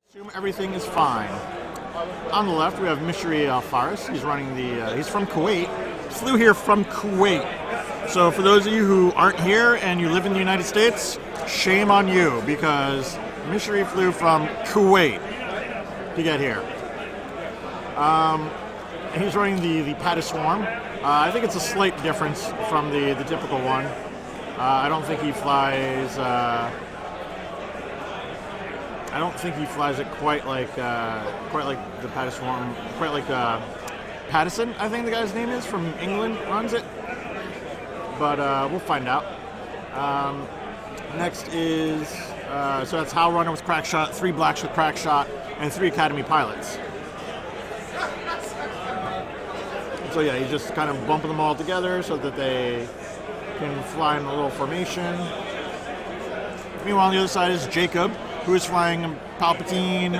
Assume everything is fine. On the left, we have Mishary Alfaris. He's running the. He's from Kuwait. Flew here from Kuwait. So for those of you who aren't here and you live in the United States, shame on you because Mishary flew from Kuwait to get here. And he's running the Pata Swarm. I think it's a slight difference from the typical one. I don't think he flies. I don't think he flies it quite like the Pata Swarm, quite like Pattison, I think the guy's name is, from England, runs it. But we'll find out. Next is, so that's Hal Runner with crack shot, 3 blacks with crack shot, and 3 Academy pilots. So yeah, he's just kind of bumping them all together so that they can fly in a little formation. Meanwhile, on the other side is Jacob, who is flying Palpatine,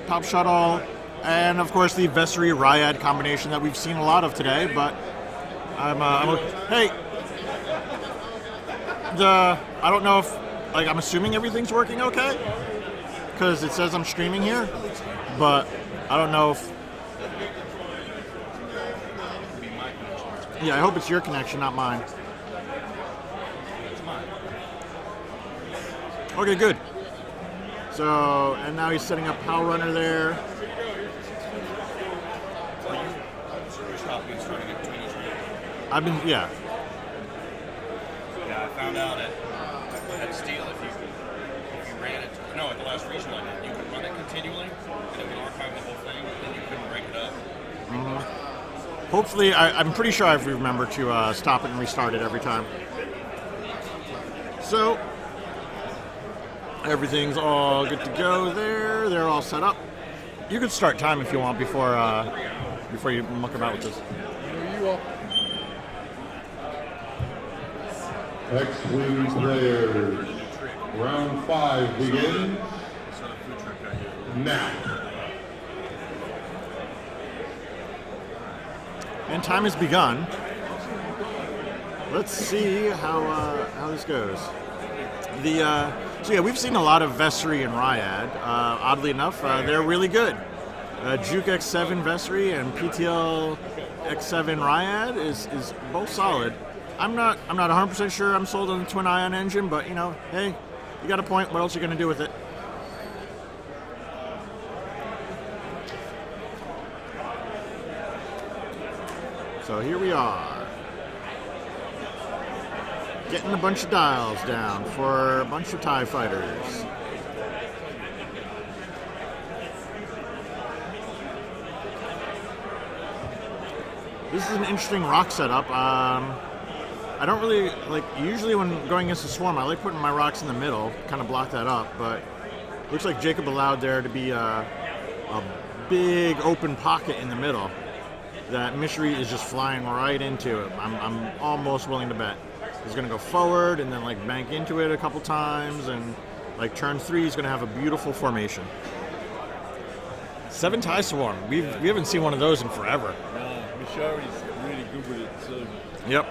Palp Shuttle, and of course the Mishary Ryad combination that we've seen a lot of today. But hey, I don't know if, I'm assuming everything's working okay because it says I'm streaming here, but I don't know if. Yeah, I hope it's your connection, not mine. Okay, good. So, and now he's setting up Hal Runner there. Yeah. Yeah, I found out at Steel if you ran it, at the last regional I did, you could run it continually, and it would archive the whole thing, and then you couldn't break it up. Mm-hmm. Hopefully, I'm pretty sure I remember to stop it and restart it every time. So, everything's all good to go there. They're all set up. You could start time if you want before you muck about with this. X-Wing players, round 5 begins now. And time has begun. Let's see how this goes. So yeah, we've seen a lot of Mishary and Ryad. Oddly enough, they're really good. Juke X7 Mishary and PTL X7 Ryad is both solid. I'm not 100% sure I'm sold on the twin ion engine, but hey, you got a point. What else are you gonna do with it? So here we are, getting a bunch of dials down for a bunch of TIE fighters. This is an interesting rock setup. I don't really usually when going against a swarm, I like putting my rocks in the middle, kind of block that up, but it looks like Jacob allowed there to be a big open pocket in the middle that Mishary is just flying right into it. I'm almost willing to bet he's going to go forward and then bank into it a couple times, and turn 3 he's going to have a beautiful formation. 7 TIE Swarm. We haven't seen one of those in forever. No, Mishary's really good with it too. Yep.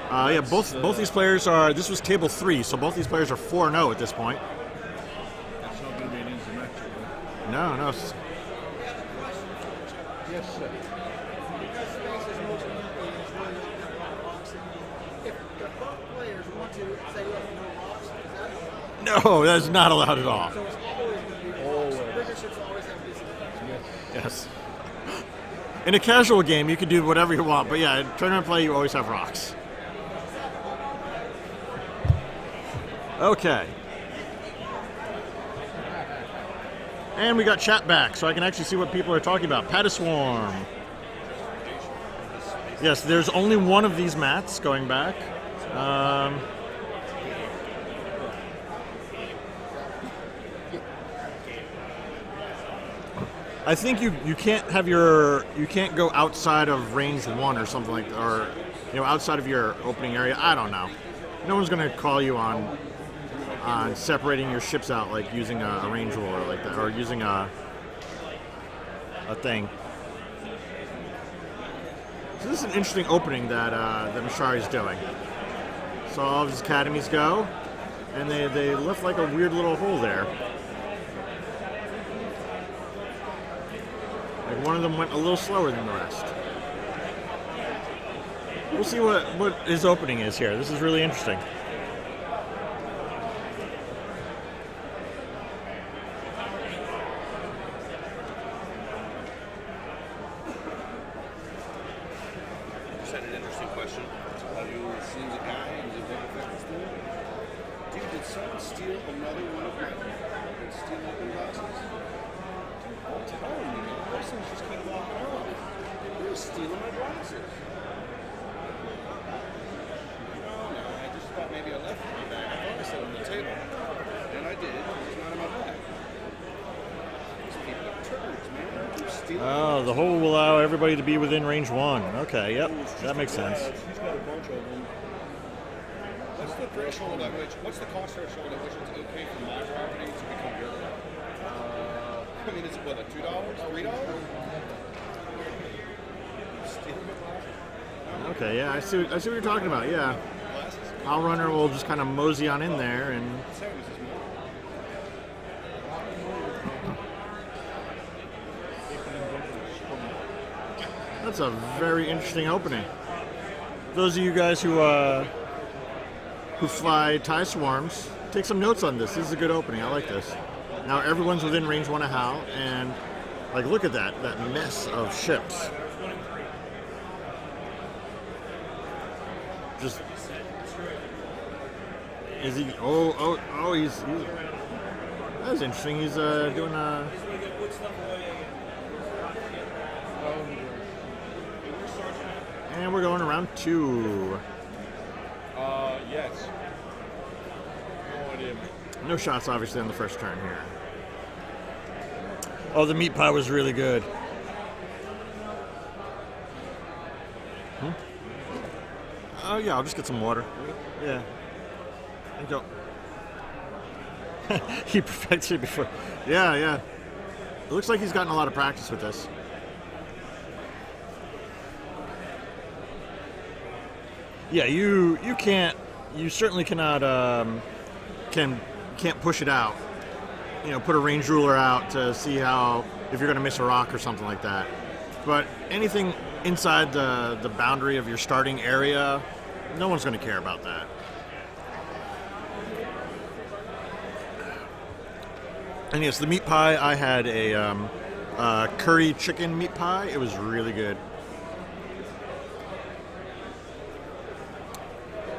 Yeah, both these players are. This was table 3, so both these players are 4-0 at this point. It's not going to be an easy match. No. Yes, sir. No, that's not allowed at all. Yes. In a casual game, you can do whatever you want, but yeah, in tournament play, you always have rocks. Okay. And we got chat back, so I can actually see what people are talking about. Pata Swarm. Yes, there's only one of these mats going back. I think you can't have you can't go outside of range 1 or something like that, or outside of your opening area. I don't know. No one's gonna call you on separating your ships out using a range rule or like that, or using a thing. So this is an interesting opening that Mishary's doing. So all of his academies go, and they left a weird little hole there. one of them went a little slower than the rest. We'll see what his opening is here. This is really interesting. Just had an interesting question. Have you seen the guy in the book effect store? Dude, did someone steal another one of my steel open glasses? I'm telling you, man, the person just keep walking around. They're stealing my glasses. No, I just thought maybe I left it in my bag. I thought I set it on the table. And I did. It's not in my bag. These people are turds, man. They're stealing. Oh, the hole will allow everybody to be within range 1. Okay, yep, that makes sense. He's got a bunch of them. What's the threshold at which? What's the cost threshold at which it's okay for my property to become your property? I mean, is it what, like $2, $3? Okay, yeah, I see what you're talking about. Yeah, Glasses? Our runner will just kind of mosey on in there, and Service is more. that's a very interesting opening. Those of you guys who fly tie swarms, take some notes on this. This is a good opening. I like this. Now everyone's within range 1 of Hal, and like look at that mess of ships. Just is he? Oh! He's that's interesting. He's doing a. And we're going around 2. Yes. No idea. No shots, obviously, on the first turn here. Oh, the meat pie was really good. Oh, yeah, I'll just get some water. Yeah. There you go. He perfected it before. Yeah. It looks like he's gotten a lot of practice with this. Yeah, you certainly cannot can't push it out. You know, put a range ruler out to see if you're going to miss a rock or something like that. But anything inside the boundary of your starting area, no one's going to care about that. And yes, the meat pie, I had a curry chicken meat pie. It was really good.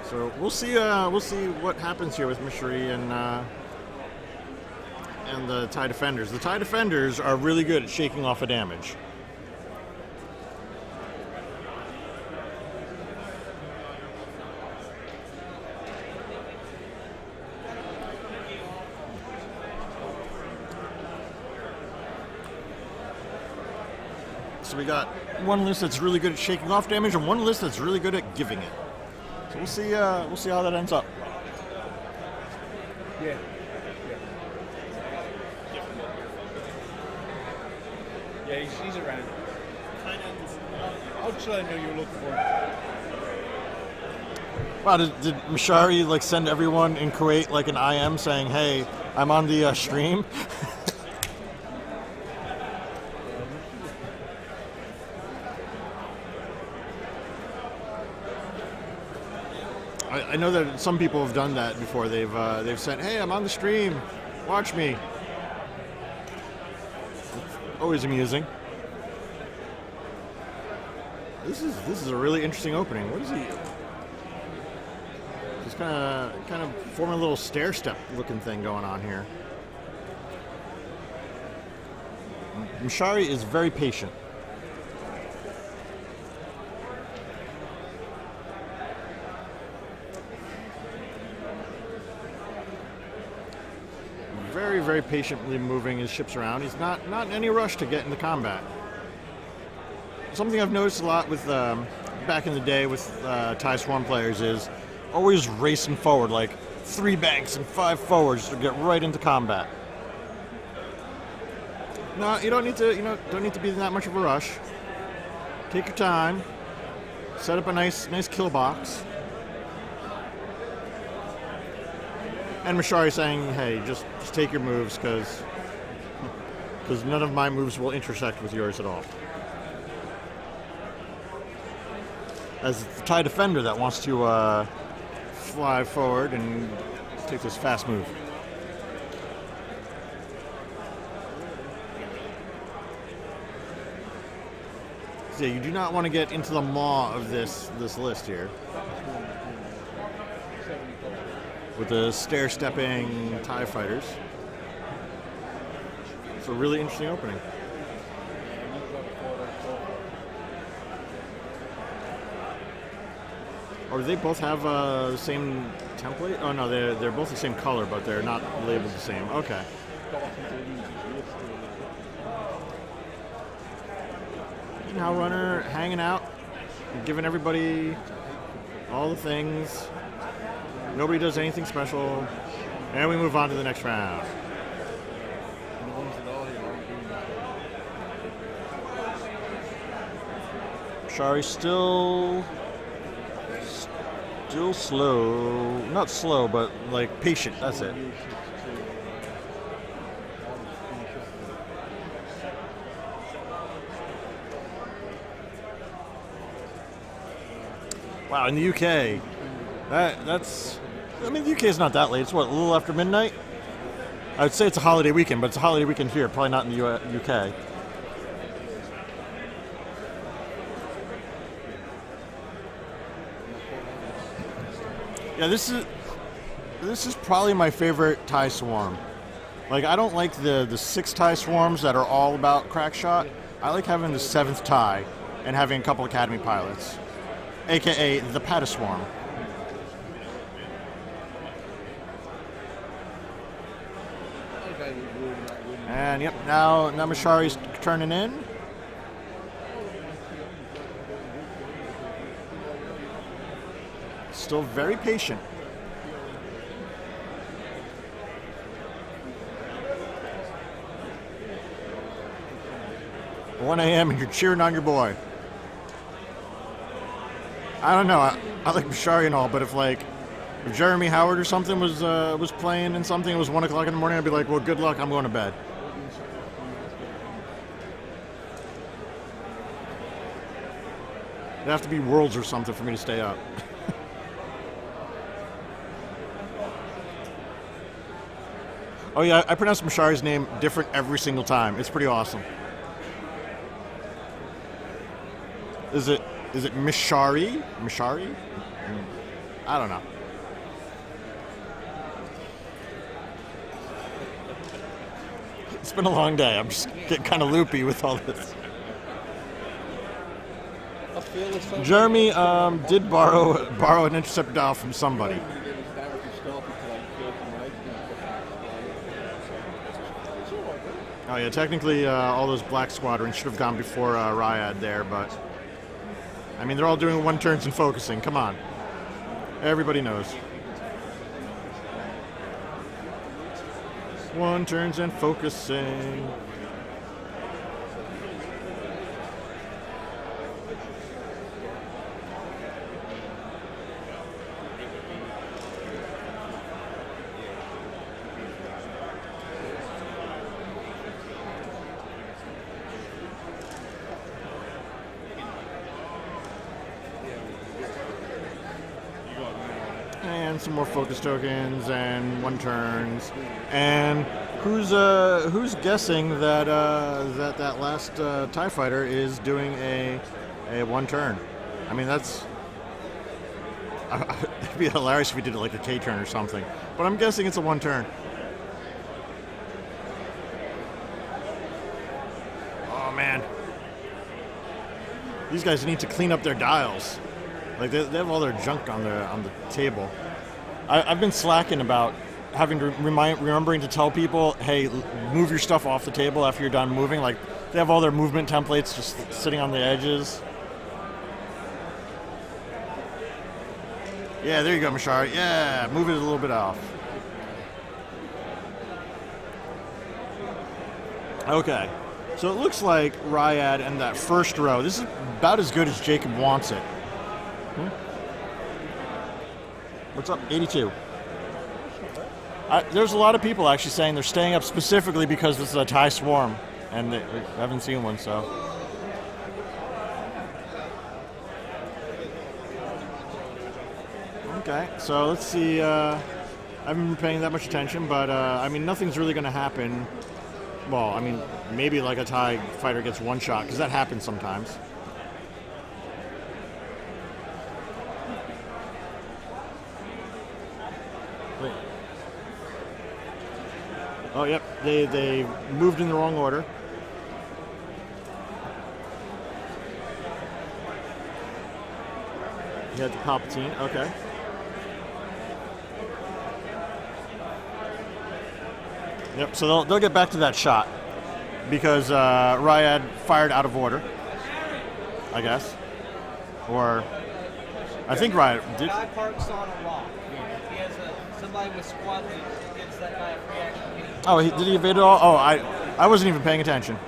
So we'll see what happens here with Mishary and the TIE Defenders. The TIE Defenders are really good at shaking off a damage. So we got one list that's really good at shaking off damage and one list that's really good at giving it. So we'll see how that ends up. Yeah. Yeah, he's around. How did I know you were looking for him? Wow, did Mishary send everyone in Kuwait an IM saying, "Hey, I'm on the stream"? I know that some people have done that before. They've said, "Hey, I'm on the stream. Watch me." Always amusing. This is a really interesting opening. What is he? Just kind of forming a little stair step looking thing going on here. Mishary is very patient. Very, very patiently moving his ships around. He's not in any rush to get into combat. Something I've noticed a lot with back in the day with TIE Swarm players is always racing forward, 3 banks and 5 forwards to get right into combat. No, you don't need to be in that much of a rush. Take your time. Set up a nice kill box. And Mishary saying, "Hey, just take your moves, because because none of my moves will intersect with yours at all. As the Thai defender that wants to fly forward and take this fast move. So you do not want to get into the maw of this list here. With the stair-stepping Thai fighters. It's a really interesting opening. Or do they both have the same template? Oh no, they're both the same color, but they're not labeled the same. Okay. Now runner hanging out, giving everybody all the things. Nobody does anything special, and we move on to the next round. Mishary still slow, not slow, but like patient. That's it. Wow, in the UK, the UK is not that late. It's what, a little after midnight? I would say it's a holiday weekend, but it's a holiday weekend here, probably not in the UK. Yeah, this is probably my favorite Thai swarm. Like, I don't like the 6 Thai swarms that are all about crack shot. I like having the 7th Thai and having a couple academy pilots, aka the Pata swarm. And yep, now Mishary's turning in. Still very patient. 1 a.m. and you're cheering on your boy. I don't know. I like Mishary and all, but if Jeremy Howard or something was playing and something, it was 1 o'clock in the morning, I'd be like, well, good luck. I'm going to bed. It'd have to be Worlds or something for me to stay up. Oh yeah, I pronounce Mishary's name different every single time. It's pretty awesome. Is it Mishary? Mishary? I don't know. It's been a long day. I'm just getting kind of loopy with all this. Jeremy did borrow an intercept dial from somebody. Oh yeah, technically all those black squadrons should have gone before Ryad there, but I mean they're all doing 1 turns and focusing. Come on, everybody knows. 1 turns and focusing. And some more focus tokens and 1 turns. And who's guessing that that last TIE fighter is doing a 1 turn? I mean, it'd be hilarious if we did it like a K turn or something. But I'm guessing it's a 1 turn. Oh man, these guys need to clean up their dials. Like they have all their junk on the table. I've been slacking about having to remembering to tell people, hey, move your stuff off the table after you're done moving. Like they have all their movement templates just sitting on the edges. Yeah, there you go, Mishary. Yeah, move it a little bit off. Okay, so it looks like Ryad and that first row. This is about as good as Jacob wants it. What's up? 82. There's a lot of people actually saying they're staying up specifically because this is a Thai swarm. and I haven't seen one, so. Okay, so let's see. I haven't been paying that much attention, but I mean, nothing's really going to happen. Well, I mean, maybe like a Thai fighter gets one shot, because that happens sometimes. Wait. Oh, yep, they moved in the wrong order. You had the Palpatine, okay. Yep, so they'll get back to that shot because Ryad fired out of order, I guess. Or, I think Ryad The did. guy parks on a rock. He has somebody with squad lead gives that guy a free action. Oh, did he evade it all? Oh, I wasn't even paying attention.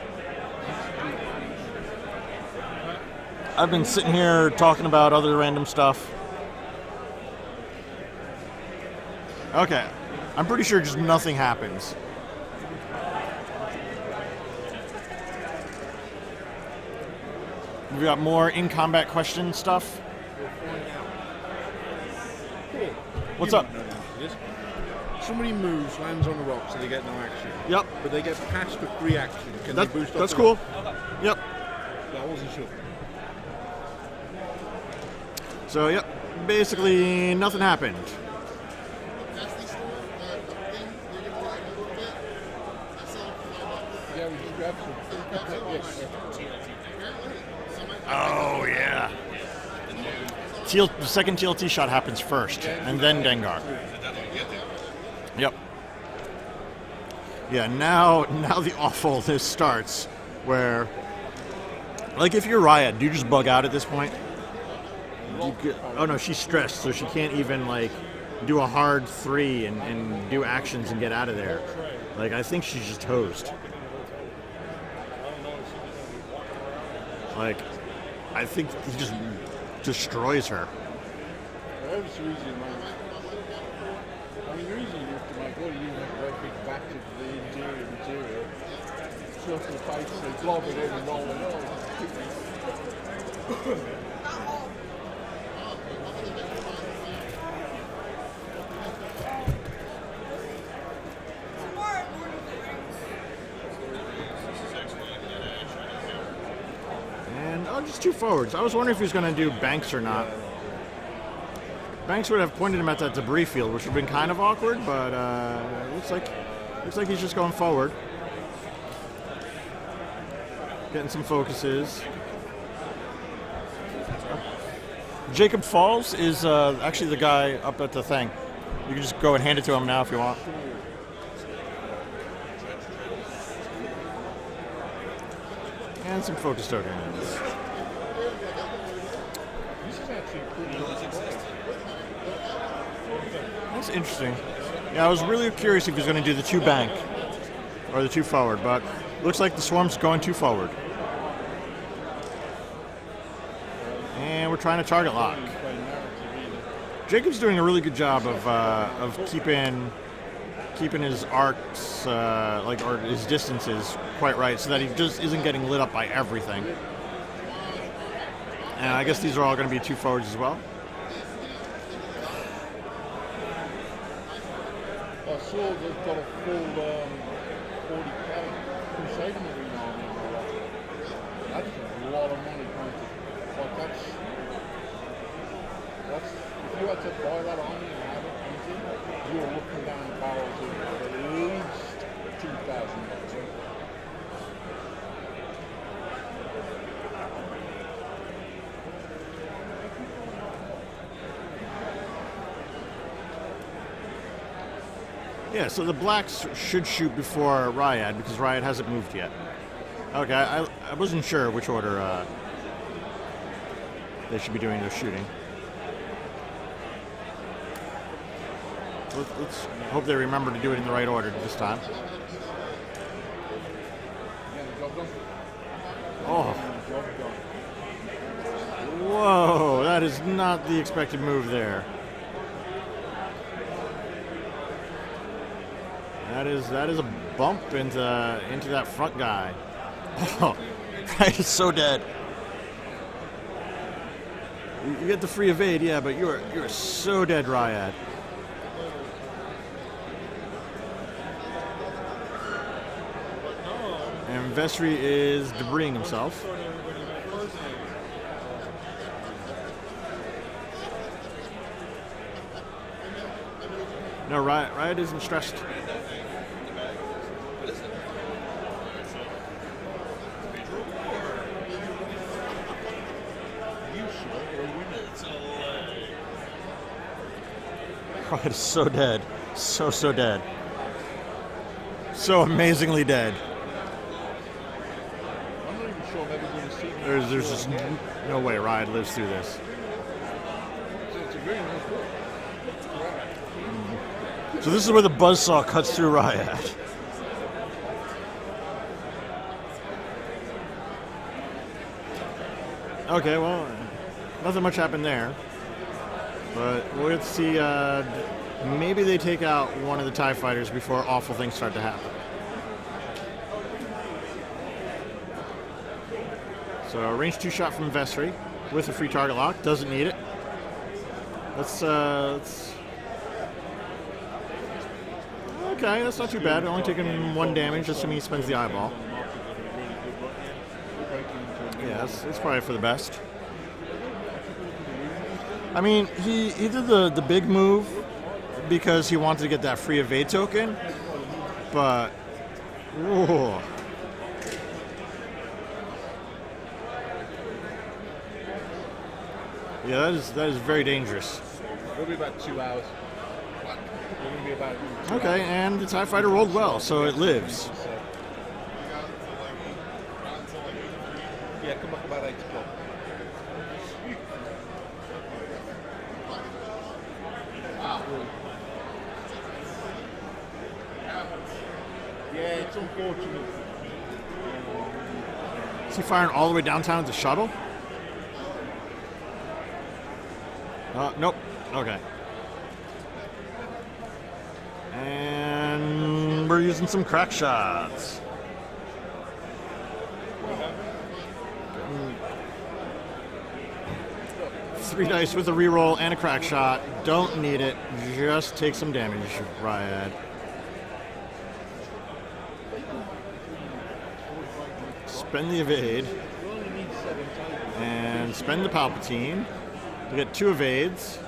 I've been sitting here talking about other random stuff. Okay, I'm pretty sure just nothing happens. We got more in-combat question stuff. What's up? Somebody moves, lands on the rock, so they get no action. Yep, But they get past the free action. Can they boost up that's the cool. rock? Yep. I wasn't sure. So, yep, basically nothing happened. Yeah, we just grabbed some. Yes. Oh, yeah. The second TLT shot happens first, and then Dengar. Yep. Yeah, now the awfulness starts, where, like, if you're Riot, do you just bug out at this point? Oh no, she's stressed, so she can't even, like, do a hard 3 and do actions and get out of there. Like, I think she's just hosed. Like, I think he just destroys her. That was the reason, I mean, the reason you have to make all you have a very big back to the interior, circle the face, they blob it in and roll it on. And, oh, just 2 forwards. I was wondering if he was going to do Banks or not. Banks would have pointed him at that debris field, which would have been kind of awkward, but looks like he's just going forward. Getting some focuses. Jacob McFalls is actually the guy up at the thing. You can just go and hand it to him now if you want. And some focus tokens. This is actually pretty good. That's interesting. Yeah, I was really curious if he was going to do the 2 bank or the 2 forward, but looks like the swarm's going 2 forward. And we're trying to target lock. Jacob's doing a really good job of keeping his arcs or his distances quite right, so that he just isn't getting lit up by everything. And I guess these are all going to be 2 forwards as well. I saw they've got a full 40k Crusader Marine army on the rock. That's a lot of money printed. Like that's if you had to buy that army and have it printed, you're looking down barrels of at least $2,000. Yeah, so the blacks should shoot before Ryad, because Ryad hasn't moved yet. Okay, I wasn't sure which order they should be doing their shooting. Let's hope they remember to do it in the right order this time. Oh. Whoa, that is not the expected move there. That is a bump into that front guy. Oh, Riot is so dead. You get the free evade, yeah, but you're so dead, Riot. And Vestry is debrising himself. No, Riot isn't stressed. Riot is so dead. So dead. So amazingly dead. I'm not even sure I'm ever going to see him. There's just no way Riot lives through this. It's a very nice book. So this is where the buzzsaw cuts through Riot. Okay, well, nothing much happened there. But let's see, maybe they take out one of the TIE fighters before awful things start to happen. So range 2 shot from Vestry with a free target lock. Doesn't need it. Let's okay, that's not too bad. Only taking 1 damage, assuming he spends the eyeball. Yeah, it's probably for the best. I mean, he did the big move because he wanted to get that free evade token, but whoa. Yeah, that is very dangerous. It'll be about 2 hours. It'll be about 2 Okay, and the TIE fighter rolled well, so it lives. Yeah, come back about 8 o'clock. Yeah, it's unfortunate. Is he firing all the way downtown at the shuttle? Nope. Okay. And we're using some crack shots. 3 dice with a reroll and a crack shot. Don't need it. Just take some damage, Riot. Spend the evade. And spend the Palpatine. You get 2 evades.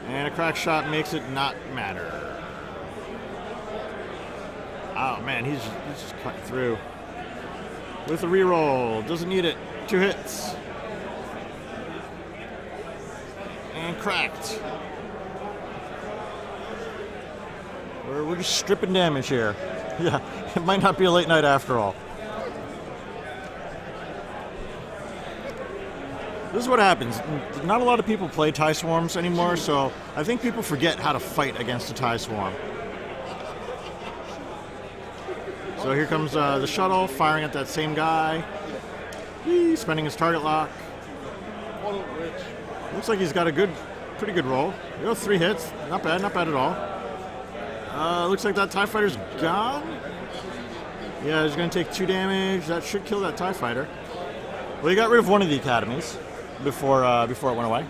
And a crack shot makes it not matter. Oh man, he's just cutting through. With a reroll. Doesn't need it. 2 hits. And cracked. We're just stripping damage here. Yeah, it might not be a late night after all. This is what happens. Not a lot of people play TIE Swarms anymore, so I think people forget how to fight against a TIE Swarm. So here comes the shuttle, firing at that same guy. Whee, spending his target lock. Looks like he's got a pretty good roll. 3 hits. Not bad at all. Looks like that TIE fighter's gone. Yeah, he's going to take 2 damage. That should kill that TIE fighter. Well, he got rid of one of the academies before it went away.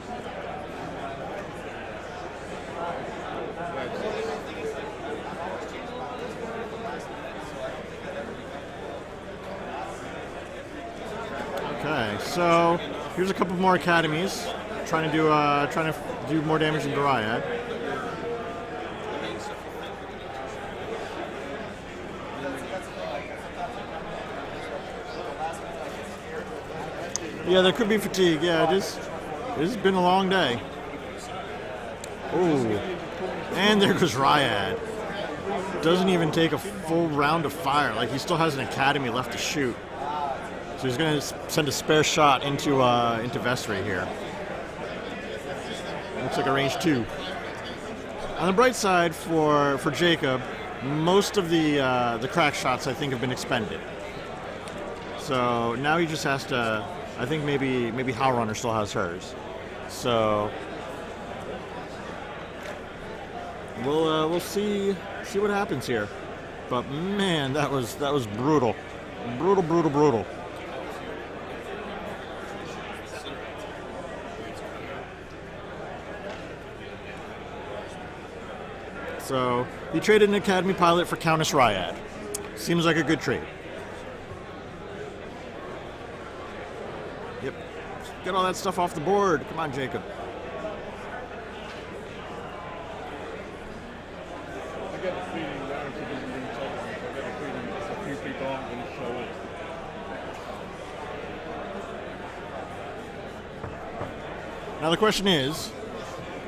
Okay, so here's a couple more academies trying to do more damage than Riot. Yeah, there could be fatigue. Yeah, this has been a long day. Ooh, and there goes Riot. Doesn't even take a full round of fire. Like, he still has an academy left to shoot. So he's going to send a spare shot into Vestry here. Looks like a range 2. On the bright side for Jacob, most of the crack shots I think have been expended. So now he just has to. I think maybe Howlrunner still has hers. So we'll see what happens here. But man, that was brutal. Brutal, brutal, brutal. So he traded an Academy pilot for Countess Ryad. Seems like a good trade. Yep. Get all that stuff off the board. Come on, Jacob. I get the feeling narrative isn't being told. I get the feeling a few people aren't going to show it. Now the question is,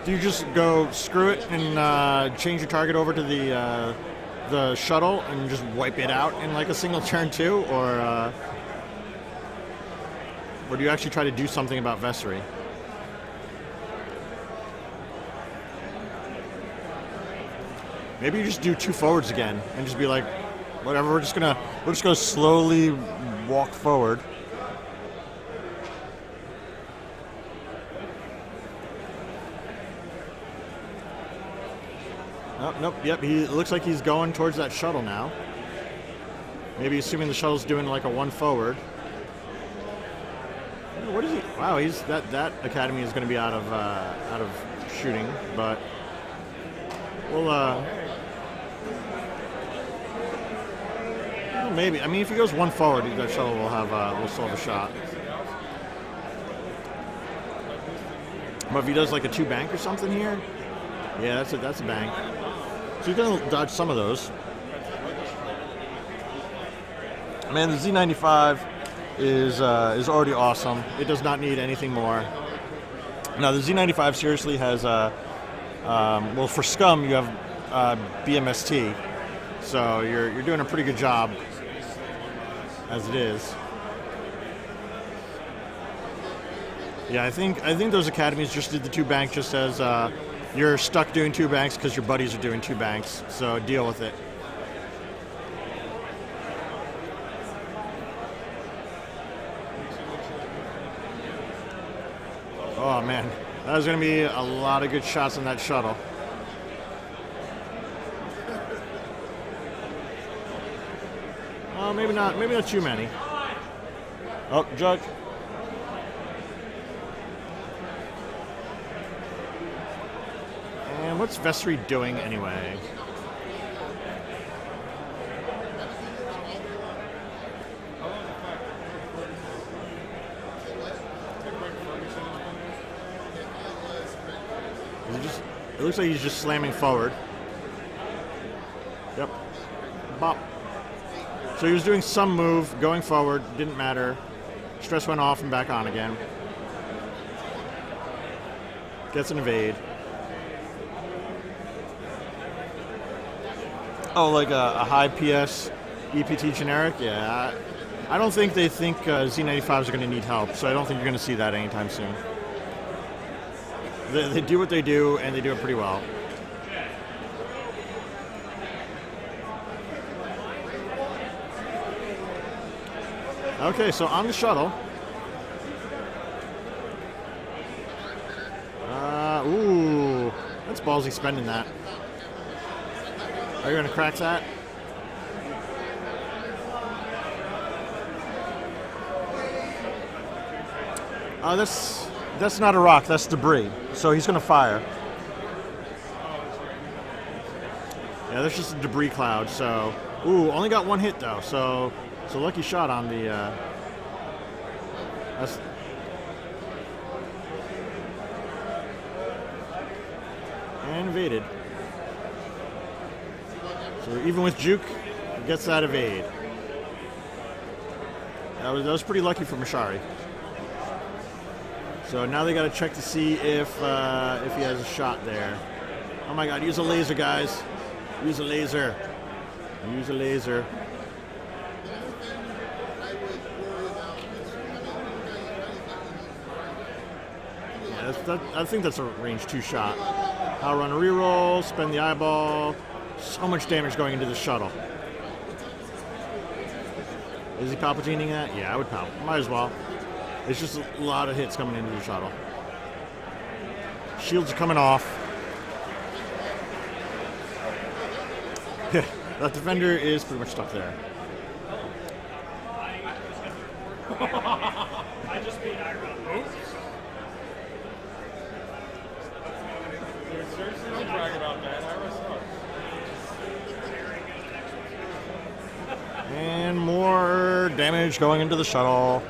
do you just go screw it and change your target over to the shuttle and just wipe it out in like a single turn too, or do you actually try to do something about Vessery? Maybe you just do 2 forwards again and just be like, whatever. We're just gonna slowly walk forward. Oh, nope. Yep. It looks like he's going towards that shuttle now. Maybe assuming the shuttle's doing like a 1 forward. What is he? Wow. He's that Academy is going to be out of shooting, but we'll well, maybe. I mean, if he goes 1 forward, that shuttle will still have a shot. But if he does like a 2 bank or something here, yeah, that's a bank. So you're gonna dodge some of those. Man, the Z95 is already awesome. It does not need anything more. Now the Z95 seriously has well, for Scum you have BMST, so you're doing a pretty good job as it is. Yeah, I think those academies just did the 2 bank just as you're stuck doing 2 banks because your buddies are doing 2 banks, so deal with it. Oh man, that was going to be a lot of good shots on that shuttle. Oh, maybe not too many. Oh, Judge. And what's Vessery doing anyway? It looks like he's just slamming forward. Yep. Bop. So he was doing some move, going forward, didn't matter. Stress went off and back on again. Gets an evade. Oh, like a high PS EPT generic? Yeah. I don't think they think Z95s are going to need help, so I don't think you're going to see that anytime soon. They do what they do, and they do it pretty well. Okay, so on the shuttle. Ooh, that's ballsy spending that. Are you going to crack that? That's not a rock, that's debris. So he's going to fire. Yeah, that's just a debris cloud. So, ooh, only got 1 hit though. So lucky shot on the. That's. And evaded. So even with juke, he gets that evade. That was pretty lucky for Mishary. So now they got to check to see if he has a shot there. Oh my God! Use a laser, guys. Use a laser. Use a laser. Yeah, I think that's a range 2 shot. I'll run a reroll, spend the eyeball. So much damage going into the shuttle. Is he Palpatining that? Yeah, I would palp. Might as well. It's just a lot of hits coming into the shuttle. Shields are coming off. That defender is pretty much stuck there. Seriously, don't brag about that. Ira sucks. And more damage going into the shuttle.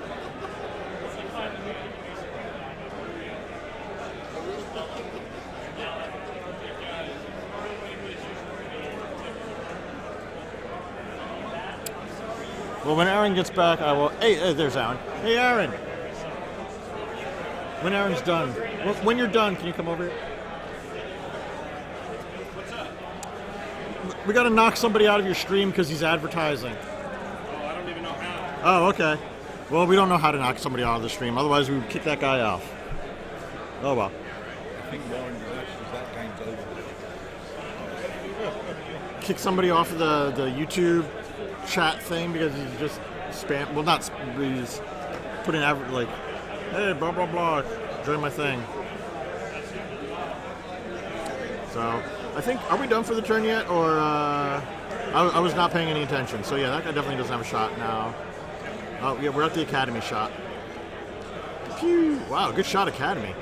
Well, when Aaron gets back, I will. Hey, there's Aaron. Hey, Aaron. When Aaron's done. When you're done, can you come over here? What's up? We got to knock somebody out of your stream because he's advertising. Oh, I don't even know how. Oh, okay. Well, we don't know how to knock somebody out of the stream. Otherwise, we would kick that guy off. Oh, well. I think Lauren Directions, that game's over. Kick somebody off of the YouTube chat thing because he's just spam. Well, not he's putting like, hey, blah blah blah, join my thing. So I think, are we done for the turn yet, or I was not paying any attention. So yeah, that guy definitely doesn't have a shot now. Oh yeah, we're at the Academy shot. Pew! Wow, good shot, Academy.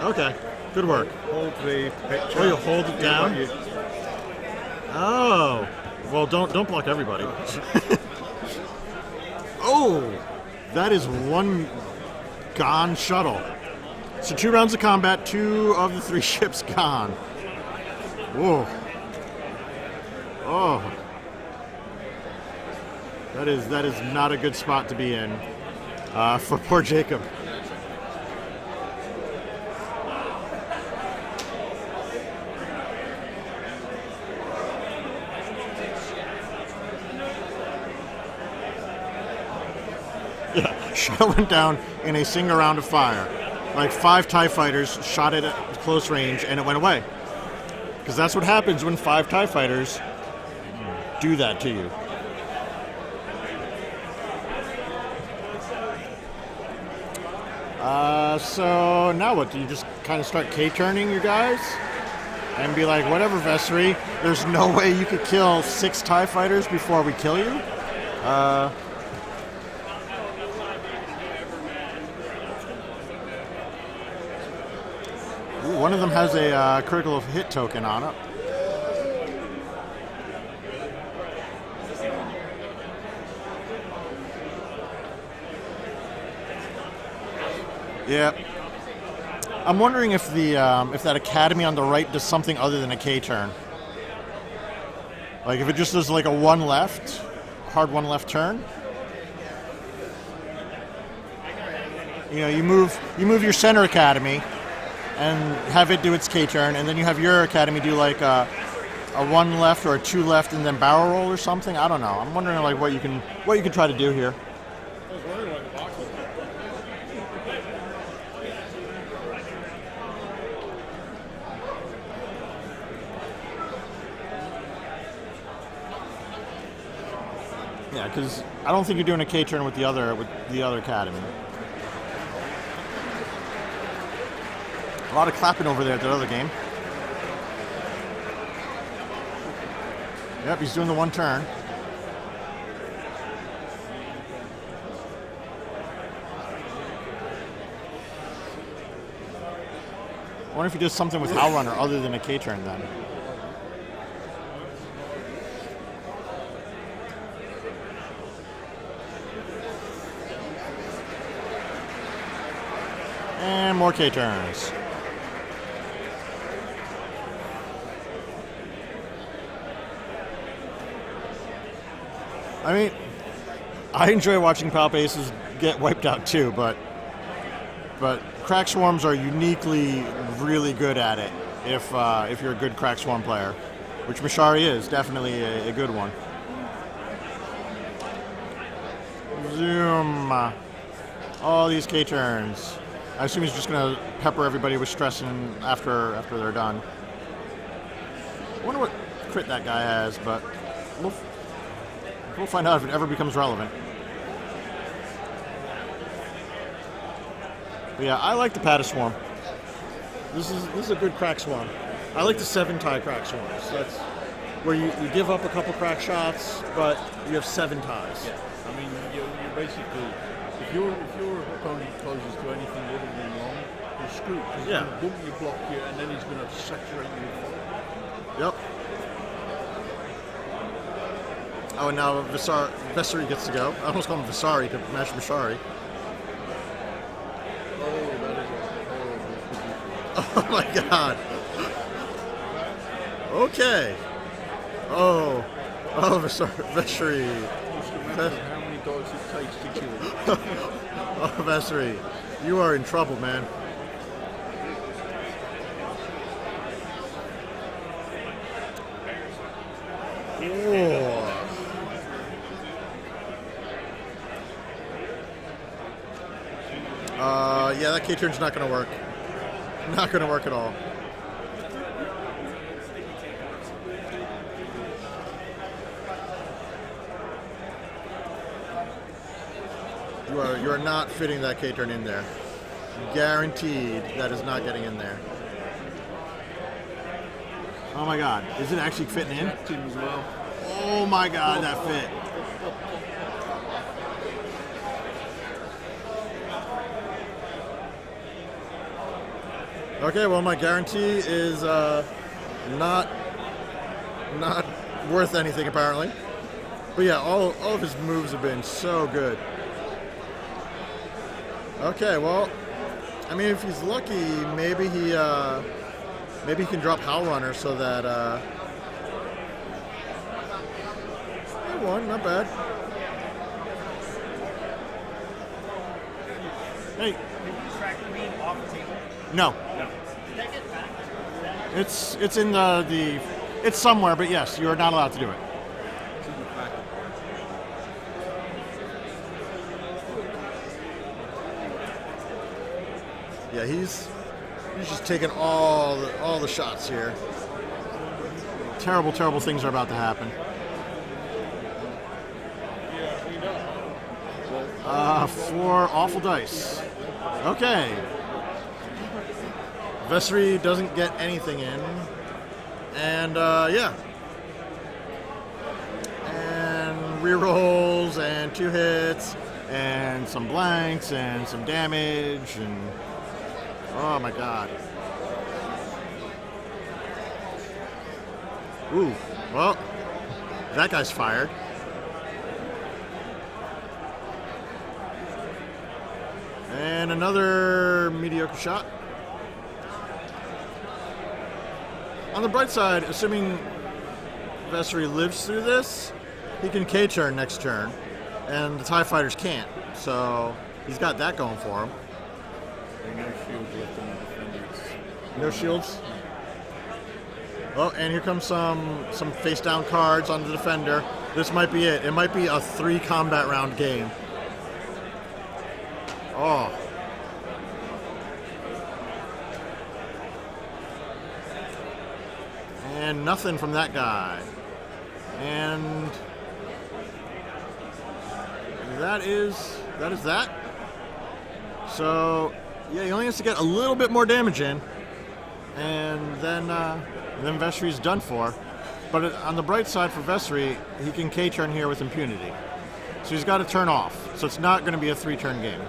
Okay, good work. Hold the picture. Oh, you hold it down. Oh, well, don't block everybody. Oh, that is one gone shuttle. So 2 rounds of combat, 2 of the 3 ships gone. Whoa. Oh. That is not a good spot to be in for poor Jacob. Yeah, shuttle went down in a single round of fire. Like 5 TIE fighters shot it at close range and it went away. Because that's what happens when 5 TIE fighters do that to you. So now what? Do you just kind of start K-turning your guys? And be like, whatever, Vessery, there's no way you could kill 6 TIE fighters before we kill you? Ooh, one of them has a critical hit token on it. Yeah. I'm wondering if the if that Academy on the right does something other than a K-turn. Like if it just does like a 1 left, hard 1 left turn. You know, you move your center Academy and have it do its K-turn, and then you have your Academy do like a 1 left or a 2 left and then barrel roll or something. I don't know. I'm wondering like what you can try to do here. I was wondering what the box was. Yeah, because I don't think you're doing a K-turn with the other Academy. A lot of clapping over there at that other game. Yep, he's doing the 1 turn. I wonder if he does something with Howl Runner other than a K-turn then. And more K-turns. I mean, I enjoy watching Palp Aces get wiped out too, but Crack Swarms are uniquely really good at it if you're a good Crack Swarm player, which Mishary is, definitely a good one. Zoom. All these K-turns. I assume he's just going to pepper everybody with stress after they're done. I wonder what crit that guy has, but we'll find out if it ever becomes relevant. But yeah, I like the Pata Swarm. This is a good Crack Swarm. I like the 7 TIE Crack Swarms. where you give up a couple crack shots, but you have 7 ties. Yeah. I mean, you basically, if your opponent closes to anything other than long, you're screwed. He's Yeah. going to bump you, block you, and then he's going to saturate you with fire. Yep. Oh, and now Vessery gets to go. I almost call him Vasari to match Mishary. Oh, that is a horrible position. Oh my god. Okay. Oh, Vessery. Just imagine how many dice it takes to kill him. Oh, Vessery, you are in trouble, man. Oh. Yeah, that K-turn's not going to work. Not going to work at all. You are not fitting that K-turn in there. Guaranteed that is not getting in there. Oh my god, is it actually fitting in? Jacked him as well. Oh my god, that fit. Okay, well my guarantee is not worth anything apparently. But yeah, all of his moves have been so good. Okay, well, I mean if he's lucky, maybe he can drop Howl Runner so that he won, not bad. Hey. No. It's in the it's somewhere, but yes, you are not allowed to do it. Yeah, he's just taking all the shots here. Terrible things are about to happen. For awful dice. Okay. Vessery doesn't get anything in. And, yeah. And rerolls and 2 hits and some blanks and some damage and... Oh my god. Ooh, well, that guy's fired. And another mediocre shot. On the bright side, assuming Vessery lives through this, he can K-turn next turn, and the TIE Fighters can't. So he's got that going for him. No shields left on the defenders. No shields? Oh, and here comes some face down cards on the defender. This might be it. It might be a 3 combat round game. Oh. And nothing from that guy. And that is that. So yeah, he only has to get a little bit more damage in, and then Vessery's done for. But on the bright side for Vessery, he can K-turn here with impunity. So he's got to turn off. So it's not going to be a 3-turn game.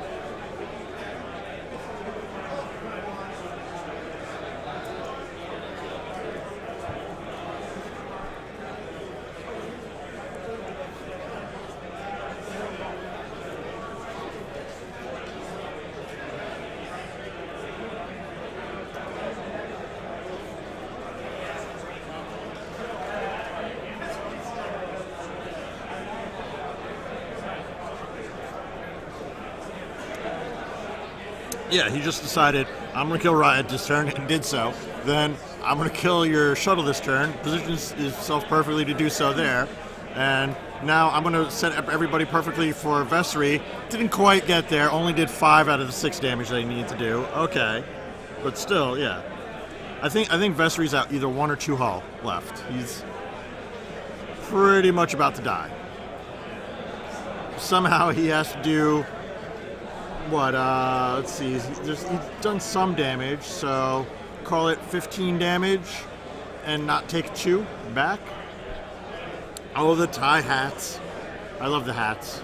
Yeah, he just decided, I'm going to kill Riot this turn, and did so. Then, I'm going to kill your shuttle this turn, positions himself perfectly to do so there. And now I'm going to set up everybody perfectly for Vessery. Didn't quite get there, only did 5 out of the 6 damage that he needed to do. Okay. But still, yeah. I think Vessery's out either 1 or 2 hull left. He's pretty much about to die. Somehow he has to do... What, let's see, he's done some damage, so call it 15 damage and not take 2 back. Oh, the tie hats. I love the hats.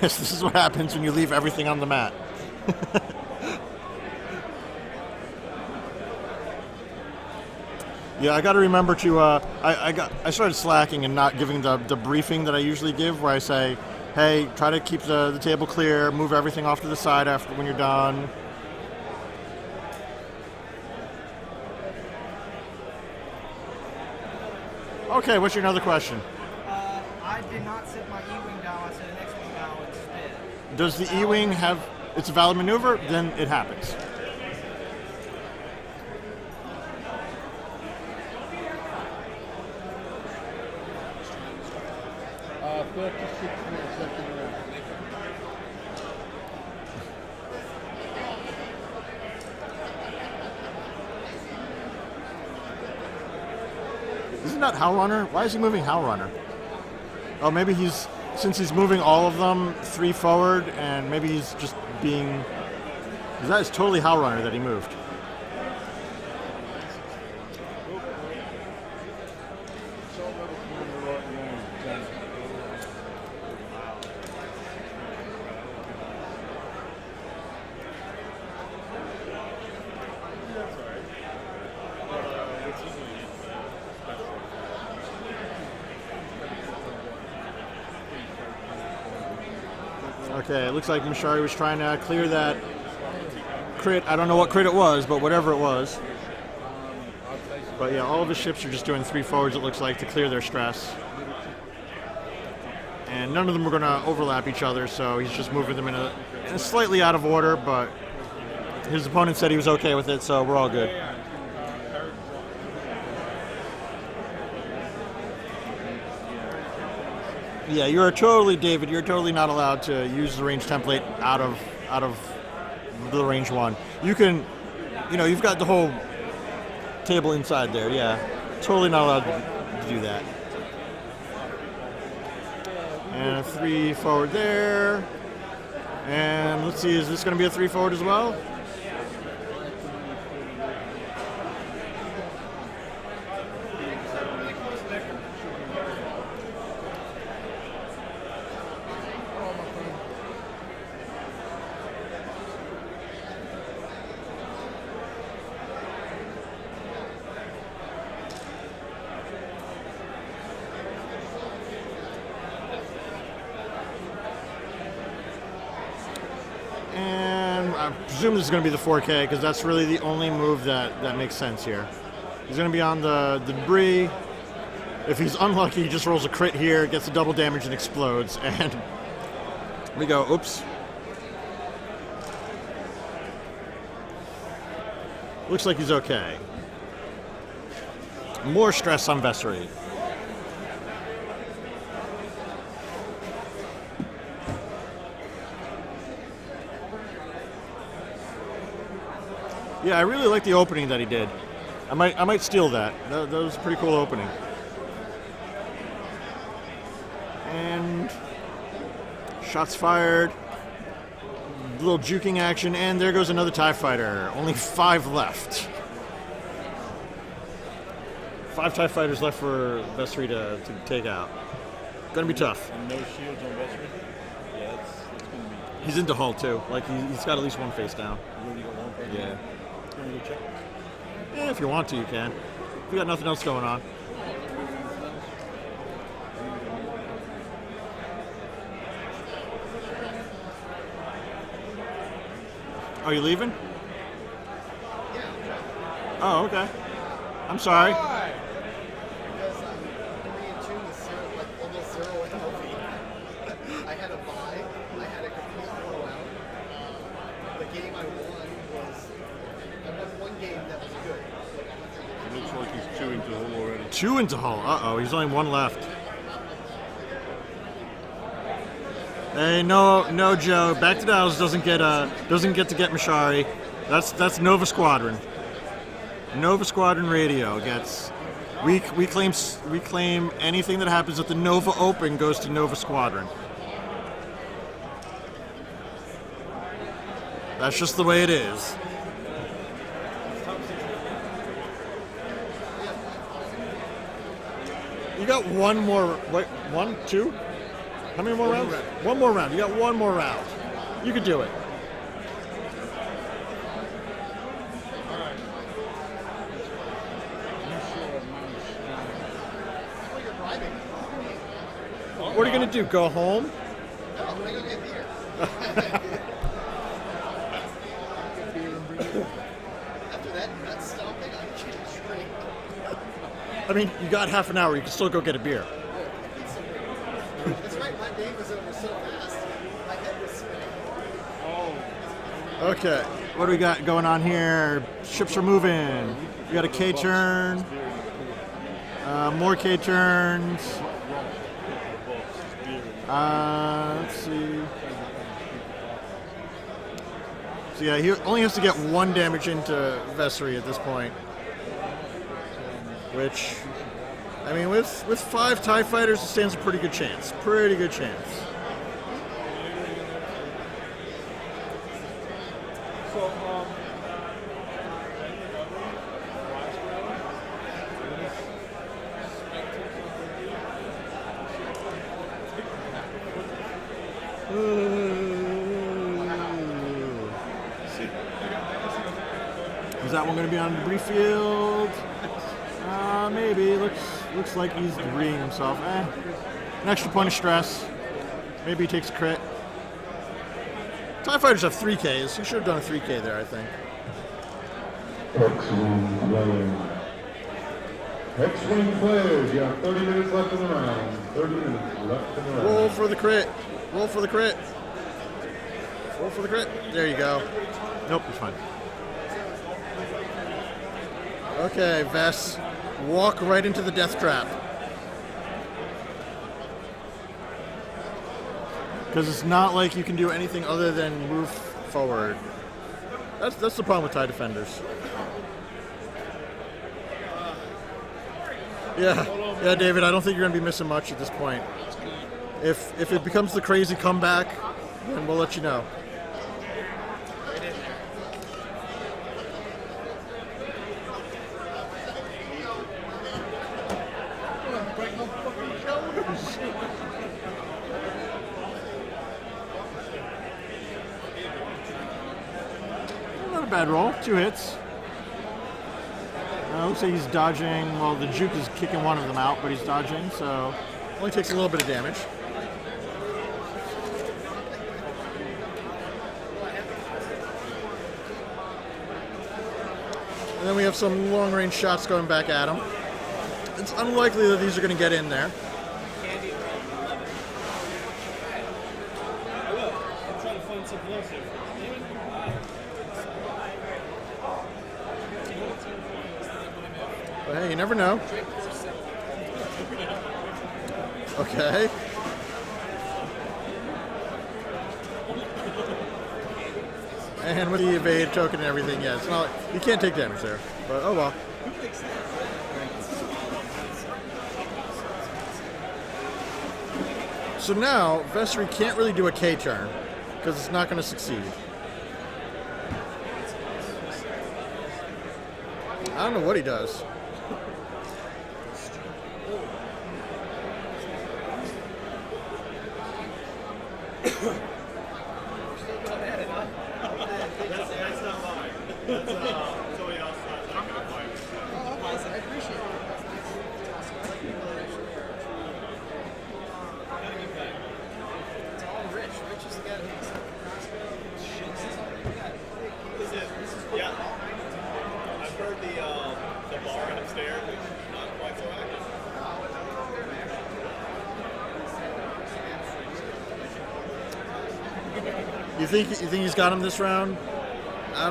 Yes, this is what happens when you leave everything on the mat. Yeah, I got to remember to. I started slacking and not giving the briefing that I usually give, where I say, "Hey, try to keep the table clear, move everything off to the side after when you're done." Okay, what's your another question? I did not set my E-wing down. I set an X-wing down instead. Does the E-wing have? It's a valid maneuver, then it happens. 36 minutes second round. Isn't that Howl Runner? Why is he moving Howl Runner? Oh, maybe since he's moving all of them 3 forward, and maybe he's just being. Because that is totally Howl Runner that he moved. Okay, it looks like Mishary was trying to clear that crit. I don't know what crit it was, but whatever it was. But yeah, all of his ships are just doing 3 forwards, it looks like, to clear their stress. And none of them are going to overlap each other, so he's just moving them in a slightly out of order, but his opponent said he was okay with it, so we're all good. Yeah, David, you're totally not allowed to use the range template out of the range 1. You can, you've got the whole table inside there, yeah. Totally not allowed to do that. And a 3 forward there. And let's see, is this going to be a 3 forward as well? I presume this is going to be the 4K because that's really the only move that makes sense here. He's going to be on the debris. If he's unlucky, he just rolls a crit here, gets a double damage, and explodes. And we go, oops. Looks like he's okay. More stress on Mishary. Yeah, I really like the opening that he did. I might steal that. That was a pretty cool opening. And shots fired. A little juking action, and there goes another TIE fighter. Only 5 left. 5 TIE fighters left for Mishary to take out. Gonna be tough. And no shields on Mishary? Yeah, that's gonna be. He's into hull too. Like he's got at least 1 face down. Really got one face. Yeah. Can we go check? Yeah, if you want to, you can. If you got nothing else going on. Are you leaving? Oh, okay. I'm sorry. Because 3 and 2 was almost 0 and LV. I had a bye. I had a complete blowout. The game I won was 1 game that was good. It looks like he's 2 into hull already. 2 into hull. Uh-oh, he's only 1 left. Hey, no, Joe. Back to Dallas doesn't get to get Mishary. That's Nova Squadron. Nova Squadron Radio gets We claim anything that happens at the Nova Open goes to Nova Squadron. That's just the way it is. You got one more. Wait, 1, 2? How many more rounds? One more round. You got one more round. You could do it. What are you going to do? Go home? No, I'm gonna go get beer. After that nut stomping, I can't drink. I mean, you got half an hour. You can still go get a beer. That's right, my day was over so fast. My head was spinning. Okay, what do we got going on here? Ships are moving. We got a K turn. More K turns. Let's see. So yeah, he only has to get 1 damage into Vessery at this point. Which, I mean, with 5 TIE fighters, it stands a pretty good chance. Pretty good chance. Is that one going to be on the debris field? Maybe. Looks like he's debrising himself. An extra point of stress. Maybe he takes a crit. TIE fighters have 3Ks. He should have done a 3K there, I think. X-Wing players. X-Wing players, you have 30 minutes left in the round. 30 minutes left in the round. Roll for the crit. Roll for the crit. Roll for the crit. There you go. Nope, it's fine. Okay, Vess. Walk right into the death trap. Because it's not like you can do anything other than move forward. That's the problem with TIE defenders. Yeah, David, I don't think you're going to be missing much at this point. If it becomes the crazy comeback, then we'll let you know. Not a bad roll. 2 hits. Looks like he's dodging. Well, the juke is kicking one of them out, but he's dodging, so only takes a little bit of damage. And then we have some long-range shots going back at him. It's unlikely that these are going to get in there. I will. I'm trying to find something else here. But hey, you never know. Okay. And with the evade token and everything, yeah, it's not, you can't take damage there. But oh well. So now, Vessery can't really do a K turn, because it's not going to succeed. I don't know what he does. I've heard the bar upstairs is not quite so active. You think he's got him this round? I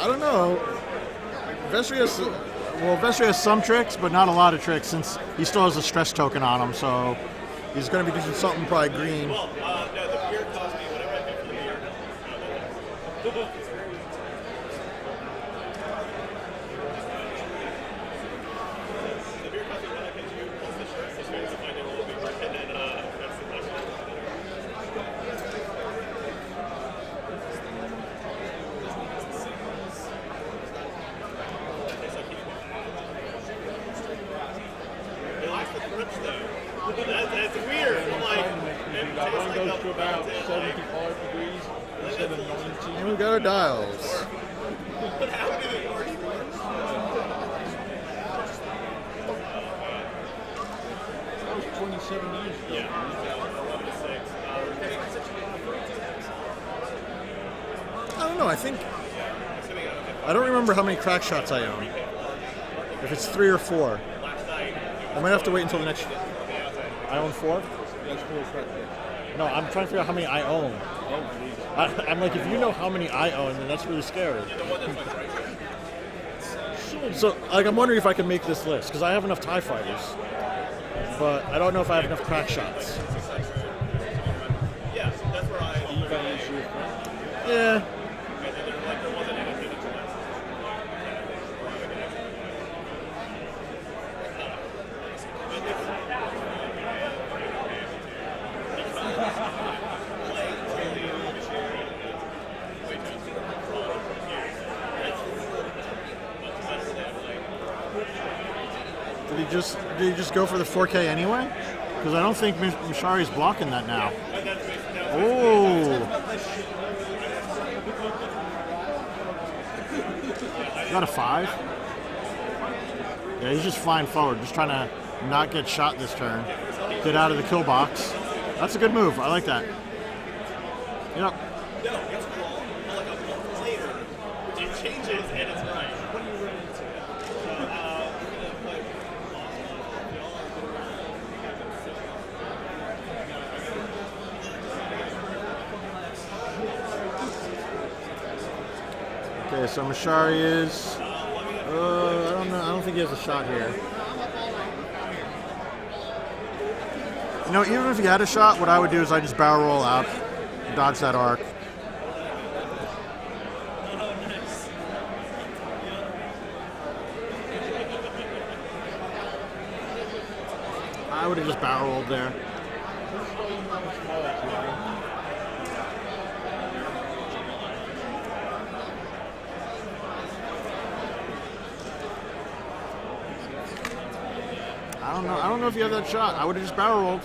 don't know. Vessery has some tricks, but not a lot of tricks since he still has a stress token on him. So he's going to be doing something probably green. Well, no, the beer cost me whatever I paid for the beer. It's weird. I'm like, it That tastes one like goes a to about mountain, 75 degrees instead of 90. And we got our dials. But how did it work? That was 27 years ago. Yeah. 11 to 6. I don't know. I think I don't remember how many crack shots I own. If it's 3 or 4, I might have to wait until the next. I own 4. That's 4 crack shots. No, I'm trying to figure out how many I own. Oh, geez. I'm like, if you know how many I own, then that's really scary. So, like, I'm wondering if I can make this list because I have enough TIE fighters, but I don't know if I have enough crack shots. Yeah, that's where I. eBay is your friend. Yeah. There wasn't anything to it. Did he just go for the 4K anyway? Because I don't think Mishary's blocking that now. Oh. Got a 5? Yeah, he's just flying forward, just trying to not get shot this turn. Get out of the kill box. That's a good move. I like that. Yep. No, it's cool. But like a month later, it changes and it's right. What are you running into? We're gonna play Okay, so Mishary is. I don't know. I don't think he has a shot here. You know, even if he had a shot, what I would do is I just barrel roll out, dodge that arc. I would have just barrel rolled there. I don't know if you have that shot. I would have just barrel rolled.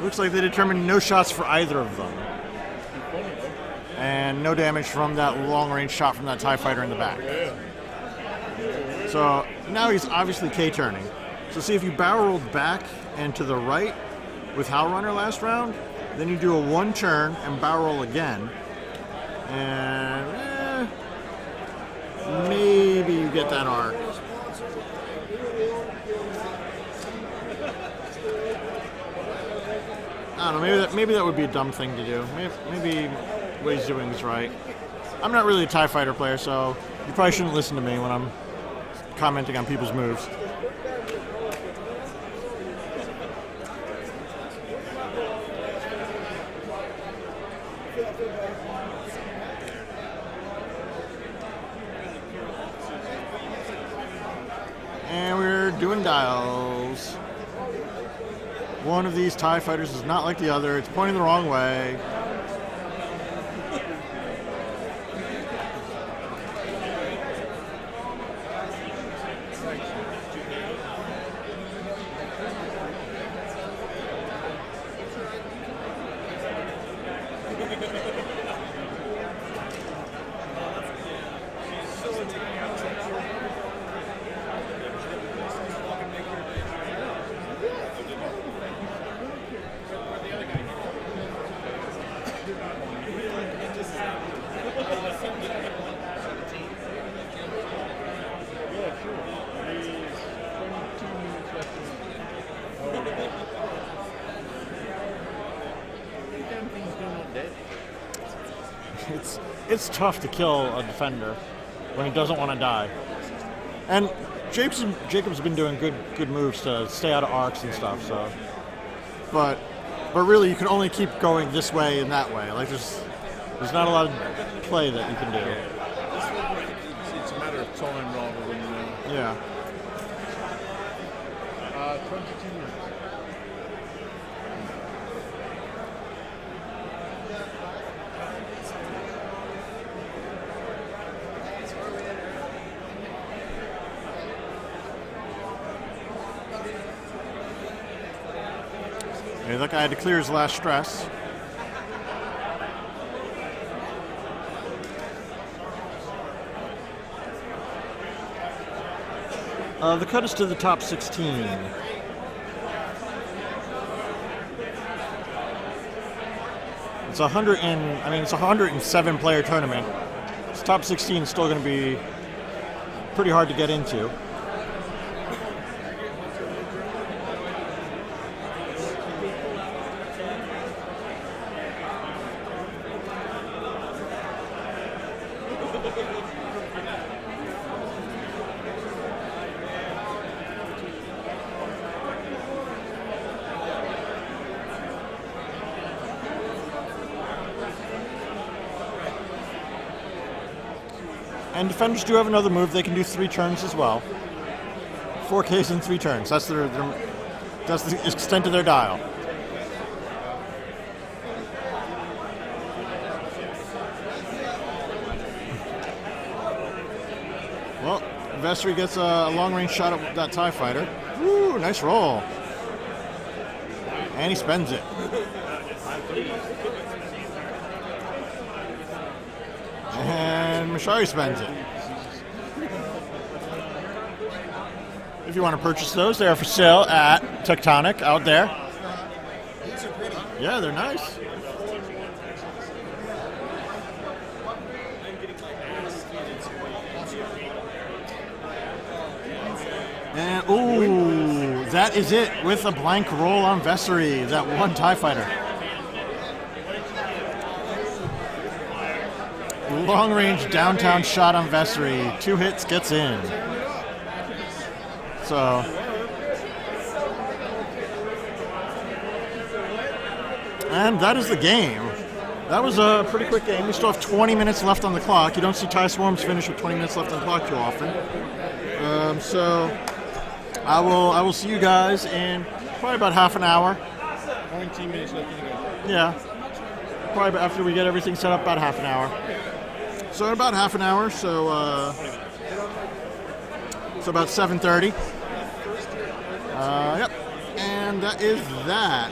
Looks like they determined no shots for either of them. And no damage from that long-range shot from that TIE fighter in the back. So now he's obviously K-turning. So see, if you barrel rolled back and to the right with Howl Runner last round, then you do a 1 turn and barrel roll again. And maybe you get that arc. I don't know, maybe that would be a dumb thing to do. Maybe what he's doing is right. I'm not really a TIE fighter player, so you probably shouldn't listen to me when I'm commenting on people's moves. And we're doing dials. One of these TIE fighters is not like the other. It's pointing the wrong way. It's tough to kill a defender when he doesn't want to die. And Jacob's been doing good moves to stay out of arcs and stuff. So, but really, you can only keep going this way and that way. Like there's not a lot of play that you can do. It's a matter of time rather than. Yeah. 22 minutes. Yeah, that guy had to clear his last stress. The cut is to the top 16. It's a 107 player tournament. This top 16 is still going to be pretty hard to get into. And defenders do have another move. They can do 3 turns as well. 4 Ks in 3 turns. That's the extent of their dial. Well, Vestry gets a long-range shot at that TIE fighter. Woo, nice roll. And he spends it. And Mishary spends it. If you want to purchase those, they are for sale at Tectonic out there. These are pretty. Yeah, they're nice. And ooh, that is it with a blank roll on Vessery, that one TIE fighter. Long range downtown shot on Vessery. 2 hits, gets in. So. And that is the game. That was a pretty quick game. We still have 20 minutes left on the clock. You don't see TIE Swarms finish with 20 minutes left on the clock too often. So I will see you guys in probably about half an hour. 19 minutes left in the game. Yeah. Probably after we get everything set up, about half an hour. So in about half an hour, so about 7:30. Yep. And that is that.